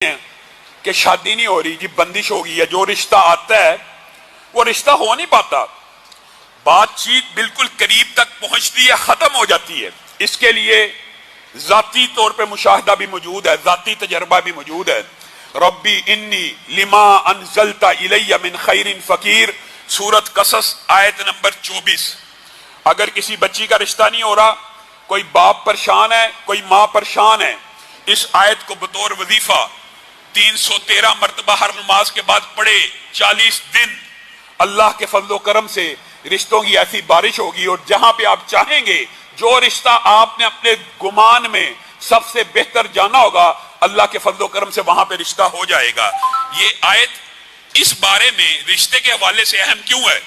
کہ شادی نہیں ہو رہی جی، بندش ہو گئی ہے، جو رشتہ آتا ہے وہ رشتہ ہو نہیں پاتا، بات چیت بالکل قریب تک پہنچتی ہے، ختم ہو جاتی ہے۔ اس کے لیے ذاتی طور پہ مشاہدہ بھی موجود ہے، ذاتی تجربہ بھی موجود ہے۔ ربی انی لما انزلت الی من خیر فقیر، سورۃ قصص آیت نمبر 24۔ اگر کسی بچی کا رشتہ نہیں ہو رہا، کوئی باپ پریشان ہے، کوئی ماں پریشان ہے، اس آیت کو بطور وظیفہ 313 مرتبہ ہر نماز کے بعد پڑھے، 40 دن اللہ کے فضل و کرم سے رشتوں کی ایسی بارش ہوگی، اور جہاں پہ آپ چاہیں گے، جو رشتہ آپ نے اپنے گمان میں سب سے بہتر جانا ہوگا، اللہ کے فضل و کرم سے وہاں پہ رشتہ ہو جائے گا۔ یہ آیت اس بارے میں رشتے کے حوالے سے اہم کیوں ہے،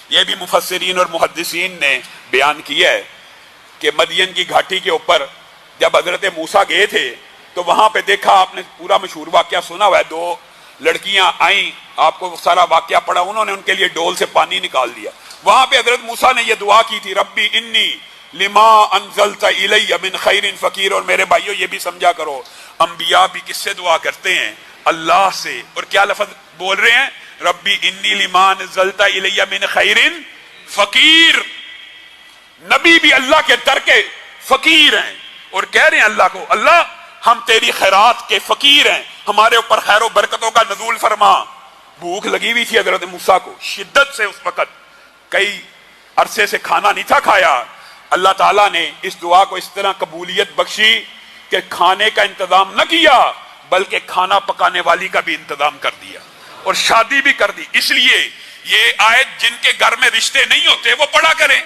یہ بھی مفسرین اور محدثین نے بیان کیا ہے کہ مدین کی گھاٹی کے اوپر جب حضرت موسیٰ گئے تھے تو وہاں پہ دیکھا، آپ نے پورا مشہور واقعہ سنا ہوا ہے، دو لڑکیاں آئیں، آپ کو سارا واقعہ پڑھا، انہوں نے ان کے لیے ڈول سے پانی نکال دیا۔ وہاں پہ حضرت موسیٰ نے یہ دعا کی تھی، ربی انی لما انزلت الی من خیر فقیر۔ اور میرے بھائیو یہ بھی سمجھا کرو، انبیاء بھی کس سے دعا کرتے ہیں؟ اللہ سے۔ اور کیا لفظ بول رہے ہیں؟ ربی انی لما انزلت الی من خیر فقیر۔ نبی بھی اللہ کے در کے فقیر ہیں اور کہہ رہے ہیں اللہ کو، اللہ ہم تیری خیرات کے فقیر ہیں، ہمارے اوپر خیر و برکتوں کا نزول فرما۔ بھوک لگی ہوئی تھی حضرت موسیٰ کو شدت سے، اس وقت کئی عرصے سے کھانا نہیں تھا کھایا۔ اللہ تعالیٰ نے اس دعا کو اس طرح قبولیت بخشی کہ کھانے کا انتظام نہ کیا بلکہ کھانا پکانے والی کا بھی انتظام کر دیا اور شادی بھی کر دی۔ اس لیے یہ آیت جن کے گھر میں رشتے نہیں ہوتے وہ پڑھا کریں۔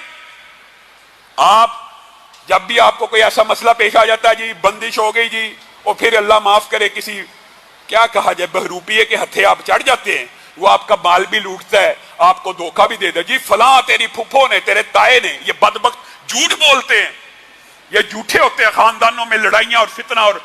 آپ جب بھی آپ کو کوئی ایسا مسئلہ پیش آ جاتا ہے، جی بندش ہو گئی جی، اور پھر اللہ معاف کرے کسی کیا کہا جائے بہروپیے کے ہتھے آپ چڑھ جاتے ہیں، وہ آپ کا مال بھی لوٹتا ہے، آپ کو دھوکہ بھی دے دے، جی فلاں تیری پھپھو نے، تیرے تائے نے، یہ بدبخت جھوٹ بولتے ہیں، یہ جھوٹے ہوتے ہیں، خاندانوں میں لڑائیاں اور فتنہ اور